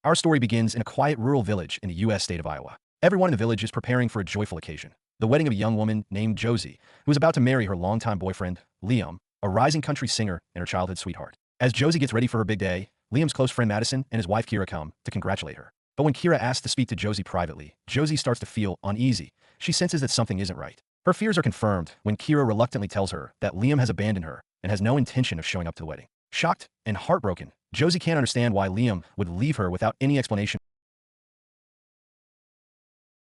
Our story begins in a quiet rural village in the U.S. state of Iowa. Everyone in the village is preparing for a joyful occasion, the wedding of a young woman named Josie, who is about to marry her longtime boyfriend, Liam, a rising country singer and her childhood sweetheart. As Josie gets ready for her big day, Liam's close friend Madison and his wife Kira come to congratulate her. But when Kira asks to speak to Josie privately, Josie starts to feel uneasy. She senses that something isn't right. Her fears are confirmed when Kira reluctantly tells her that Liam has abandoned her and has no intention of showing up to the wedding. Shocked and heartbroken, Josie can't understand why Liam would leave her without any explanation.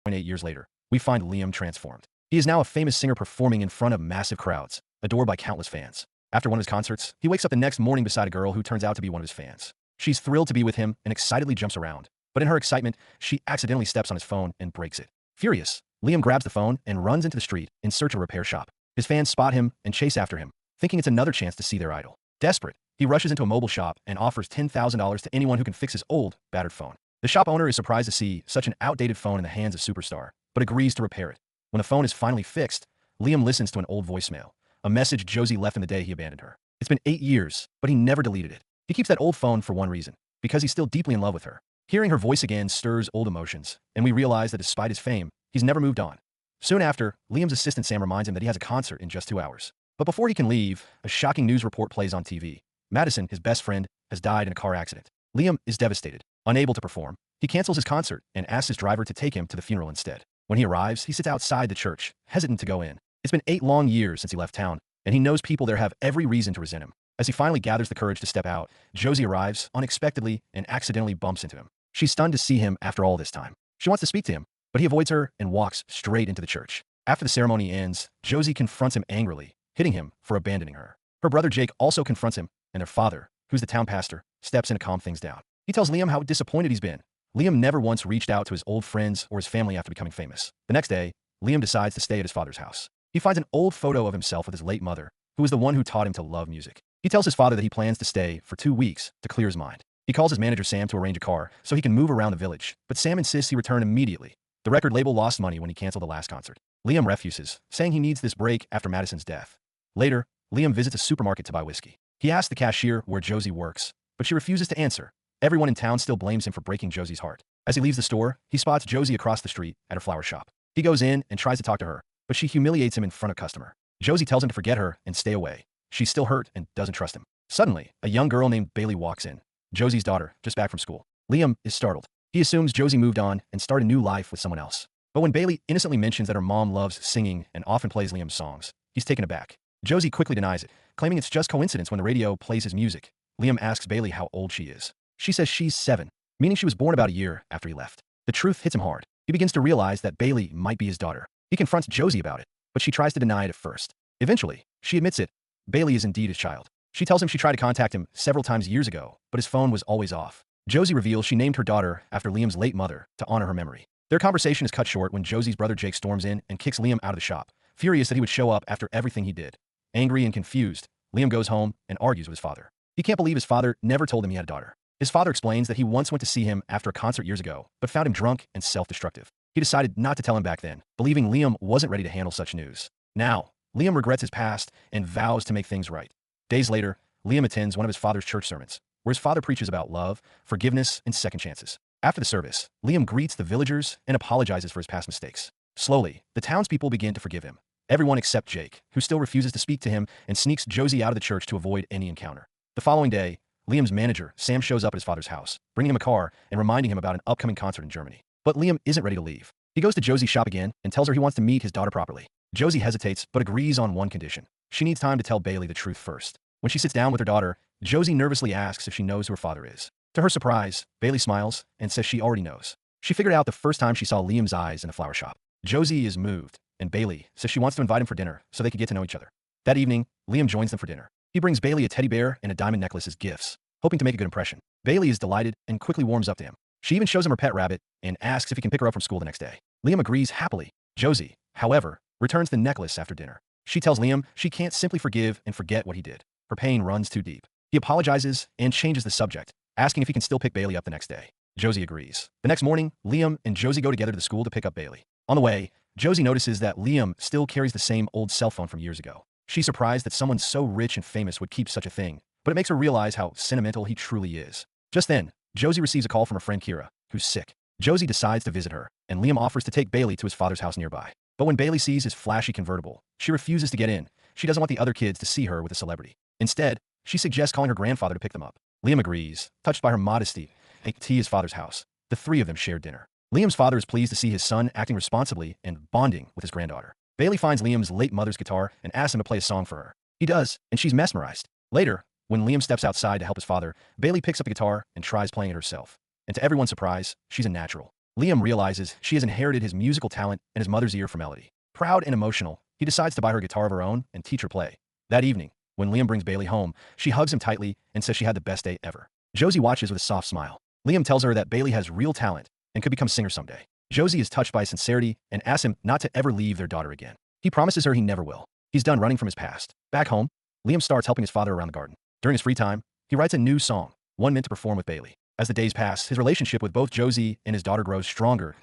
8 years later, we find Liam transformed. He is now a famous singer performing in front of massive crowds, adored by countless fans. After one of his concerts, he wakes up the next morning beside a girl who turns out to be one of his fans. She's thrilled to be with him and excitedly jumps around. But in her excitement, she accidentally steps on his phone and breaks it. Furious, Liam grabs the phone and runs into the street in search of a repair shop. His fans spot him and chase after him, thinking it's another chance to see their idol. Desperate, he rushes into a mobile shop and offers $10,000 to anyone who can fix his old, battered phone. The shop owner is surprised to see such an outdated phone in the hands of Superstar, but agrees to repair it. When the phone is finally fixed, Liam listens to an old voicemail, a message Josie left him the day he abandoned her. It's been 8 years, but he never deleted it. He keeps that old phone for one reason, because he's still deeply in love with her. Hearing her voice again stirs old emotions, and we realize that despite his fame, he's never moved on. Soon after, Liam's assistant Sam reminds him that he has a concert in just 2 hours. But before he can leave, a shocking news report plays on TV. Madison, his best friend, has died in a car accident. Liam is devastated. Unable to perform, he cancels his concert and asks his driver to take him to the funeral instead. When he arrives, he sits outside the church, hesitant to go in. It's been 8 long years since he left town, and he knows people there have every reason to resent him. As he finally gathers the courage to step out, Josie arrives unexpectedly and accidentally bumps into him. She's stunned to see him after all this time. She wants to speak to him, but he avoids her and walks straight into the church. After the ceremony ends, Josie confronts him angrily, hitting him for abandoning her. Her brother Jake also confronts him, and their father, who's the town pastor, steps in to calm things down. He tells Liam how disappointed he's been. Liam never once reached out to his old friends or his family after becoming famous. The next day, Liam decides to stay at his father's house. He finds an old photo of himself with his late mother, who was the one who taught him to love music. He tells his father that he plans to stay for 2 weeks to clear his mind. He calls his manager Sam to arrange a car so he can move around the village, but Sam insists he return immediately. The record label lost money when he canceled the last concert. Liam refuses, saying he needs this break after Madison's death. Later, Liam visits a supermarket to buy whiskey. He asks the cashier where Josie works, but she refuses to answer. Everyone in town still blames him for breaking Josie's heart. As he leaves the store, he spots Josie across the street at her flower shop. He goes in and tries to talk to her, but she humiliates him in front of a customer. Josie tells him to forget her and stay away. She's still hurt and doesn't trust him. Suddenly, a young girl named Bailey walks in. Josie's daughter, just back from school. Liam is startled. He assumes Josie moved on and started a new life with someone else. But when Bailey innocently mentions that her mom loves singing and often plays Liam's songs, he's taken aback. Josie quickly denies it, claiming it's just coincidence when the radio plays his music. Liam asks Bailey how old she is. She says she's 7, meaning she was born about a year after he left. The truth hits him hard. He begins to realize that Bailey might be his daughter. He confronts Josie about it, but she tries to deny it at first. Eventually, she admits it. Bailey is indeed his child. She tells him she tried to contact him several times years ago, but his phone was always off. Josie reveals she named her daughter after Liam's late mother to honor her memory. Their conversation is cut short when Josie's brother Jake storms in and kicks Liam out of the shop, furious that he would show up after everything he did. Angry and confused, Liam goes home and argues with his father. He can't believe his father never told him he had a daughter. His father explains that he once went to see him after a concert years ago, but found him drunk and self-destructive. He decided not to tell him back then, believing Liam wasn't ready to handle such news. Now, Liam regrets his past and vows to make things right. Days later, Liam attends one of his father's church sermons, where his father preaches about love, forgiveness, and second chances. After the service, Liam greets the villagers and apologizes for his past mistakes. Slowly, the townspeople begin to forgive him. Everyone except Jake, who still refuses to speak to him and sneaks Josie out of the church to avoid any encounter. The following day, Liam's manager, Sam, shows up at his father's house, bringing him a car and reminding him about an upcoming concert in Germany. But Liam isn't ready to leave. He goes to Josie's shop again and tells her he wants to meet his daughter properly. Josie hesitates but agrees on one condition. She needs time to tell Bailey the truth first. When she sits down with her daughter, Josie nervously asks if she knows who her father is. To her surprise, Bailey smiles and says she already knows. She figured out the first time she saw Liam's eyes in the flower shop. Josie is moved, and Bailey says she wants to invite him for dinner so they could get to know each other. That evening, Liam joins them for dinner. He brings Bailey a teddy bear and a diamond necklace as gifts, hoping to make a good impression. Bailey is delighted and quickly warms up to him. She even shows him her pet rabbit and asks if he can pick her up from school the next day. Liam agrees happily. Josie, however, returns the necklace after dinner. She tells Liam she can't simply forgive and forget what he did. Her pain runs too deep. He apologizes and changes the subject, asking if he can still pick Bailey up the next day. Josie agrees. The next morning, Liam and Josie go together to the school to pick up Bailey. On the way, Josie notices that Liam still carries the same old cell phone from years ago. She's surprised that someone so rich and famous would keep such a thing, but it makes her realize how sentimental he truly is. Just then, Josie receives a call from her friend Kira, who's sick. Josie decides to visit her, and Liam offers to take Bailey to his father's house nearby. But when Bailey sees his flashy convertible, she refuses to get in. She doesn't want the other kids to see her with a celebrity. Instead, she suggests calling her grandfather to pick them up. Liam agrees, touched by her modesty, and to his father's house. The three of them share dinner. Liam's father is pleased to see his son acting responsibly and bonding with his granddaughter. Bailey finds Liam's late mother's guitar and asks him to play a song for her. He does, and she's mesmerized. Later, when Liam steps outside to help his father, Bailey picks up the guitar and tries playing it herself. And to everyone's surprise, she's a natural. Liam realizes she has inherited his musical talent and his mother's ear for melody. Proud and emotional, he decides to buy her a guitar of her own and teach her play. That evening, when Liam brings Bailey home, she hugs him tightly and says she had the best day ever. Josie watches with a soft smile. Liam tells her that Bailey has real talent and could become a singer someday. Josie is touched by his sincerity and asks him not to ever leave their daughter again. He promises her he never will. He's done running from his past. Back home, Liam starts helping his father around the garden. During his free time, he writes a new song, one meant to perform with Bailey. As the days pass, his relationship with both Josie and his daughter grows stronger.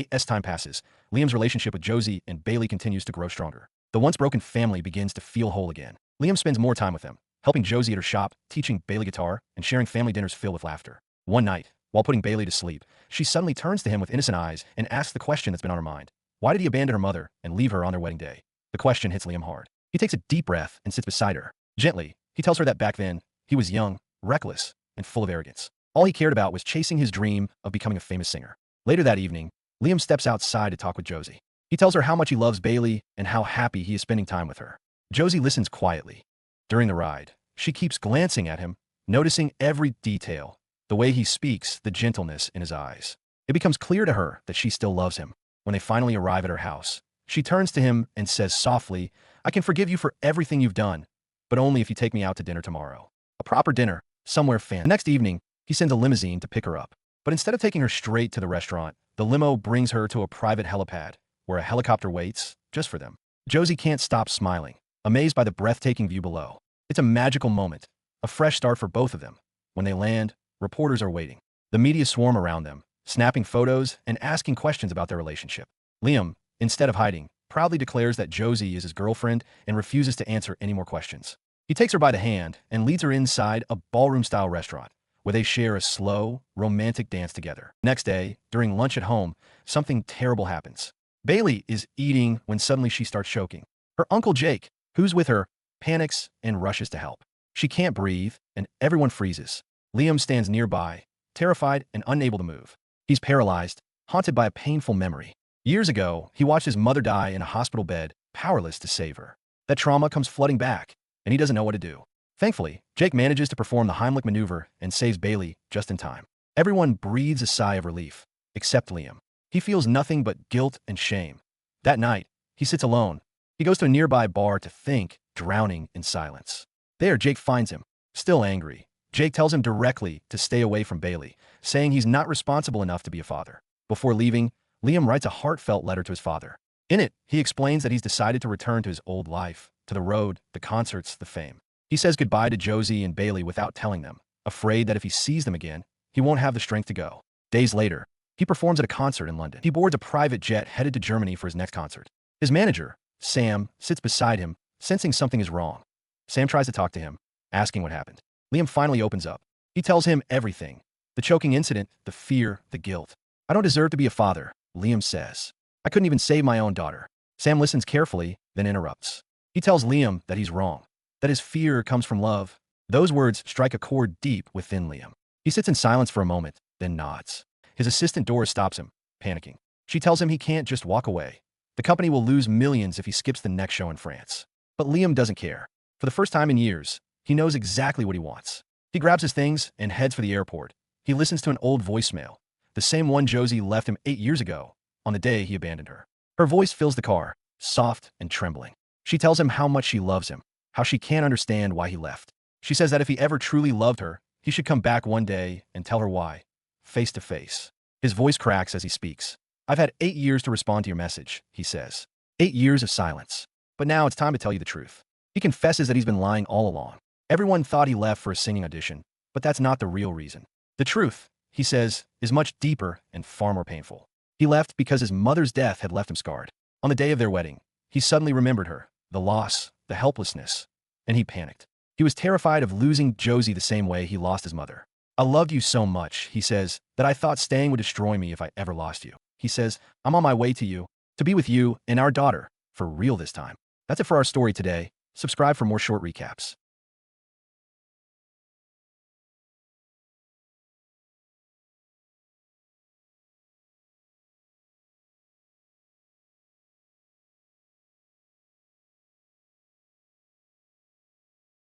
As time passes, Liam's relationship with Josie and Bailey continues to grow stronger. The once broken family begins to feel whole again. Liam spends more time with them, helping Josie at her shop, teaching Bailey guitar, and sharing family dinners filled with laughter. One night, while putting Bailey to sleep, she suddenly turns to him with innocent eyes and asks the question that's been on her mind. Why did he abandon her mother and leave her on their wedding day? The question hits Liam hard. He takes a deep breath and sits beside her. Gently, he tells her that back then, he was young, reckless, and full of arrogance. All he cared about was chasing his dream of becoming a famous singer. Later that evening, Liam steps outside to talk with Josie. He tells her how much he loves Bailey and how happy he is spending time with her. Josie listens quietly. During the ride, she keeps glancing at him, noticing every detail, the way he speaks, the gentleness in his eyes. It becomes clear to her that she still loves him. When they finally arrive at her house, she turns to him and says softly, "I can forgive you for everything you've done, but only if you take me out to dinner tomorrow. A proper dinner, somewhere fancy." The next evening, he sends a limousine to pick her up. But instead of taking her straight to the restaurant, the limo brings her to a private helipad, where a helicopter waits, just for them. Josie can't stop smiling, amazed by the breathtaking view below. It's a magical moment, a fresh start for both of them. When they land, reporters are waiting. The media swarm around them, snapping photos and asking questions about their relationship. Liam, instead of hiding, proudly declares that Josie is his girlfriend and refuses to answer any more questions. He takes her by the hand and leads her inside a ballroom-style restaurant, where they share a slow, romantic dance together. Next day, during lunch at home, something terrible happens. Bailey is eating when suddenly she starts choking. Her uncle Jake, who's with her, panics and rushes to help. She can't breathe, and everyone freezes. Liam stands nearby, terrified and unable to move. He's paralyzed, haunted by a painful memory. Years ago, he watched his mother die in a hospital bed, powerless to save her. That trauma comes flooding back, and he doesn't know what to do. Thankfully, Jake manages to perform the Heimlich maneuver and saves Bailey just in time. Everyone breathes a sigh of relief, except Liam. He feels nothing but guilt and shame. That night, he sits alone. He goes to a nearby bar to think, drowning in silence. There, Jake finds him, still angry. Jake tells him directly to stay away from Bailey, saying he's not responsible enough to be a father. Before leaving, Liam writes a heartfelt letter to his father. In it, he explains that he's decided to return to his old life, to the road, the concerts, the fame. He says goodbye to Josie and Bailey without telling them, afraid that if he sees them again, he won't have the strength to go. Days later, he performs at a concert in London. He boards a private jet headed to Germany for his next concert. His manager, Sam, sits beside him, sensing something is wrong. Sam tries to talk to him, asking what happened. Liam finally opens up. He tells him everything. The choking incident, the fear, the guilt. "I don't deserve to be a father," Liam says. "I couldn't even save my own daughter." Sam listens carefully, then interrupts. He tells Liam that he's wrong, that his fear comes from love. Those words strike a chord deep within Liam. He sits in silence for a moment, then nods. His assistant Doris stops him, panicking. She tells him he can't just walk away. The company will lose millions if he skips the next show in France. But Liam doesn't care. For the first time in years, he knows exactly what he wants. He grabs his things and heads for the airport. He listens to an old voicemail, the same one Josie left him 8 years ago, on the day he abandoned her. Her voice fills the car, soft and trembling. She tells him how much she loves him, how she can't understand why he left. She says that if he ever truly loved her, he should come back one day and tell her why, face to face. His voice cracks as he speaks. "I've had 8 years to respond to your message," he says. 8 years of silence. But now it's time to tell you the truth. He confesses that he's been lying all along. Everyone thought he left for a singing audition, but that's not the real reason. The truth, he says, is much deeper and far more painful. He left because his mother's death had left him scarred. On the day of their wedding, he suddenly remembered her, the loss, the helplessness, and he panicked. He was terrified of losing Josie the same way he lost his mother. I loved you so much, he says, that I thought staying would destroy me if I ever lost you. He says, I'm on my way to you, to be with you and our daughter, for real this time. That's it for our story today. Subscribe for more short recaps.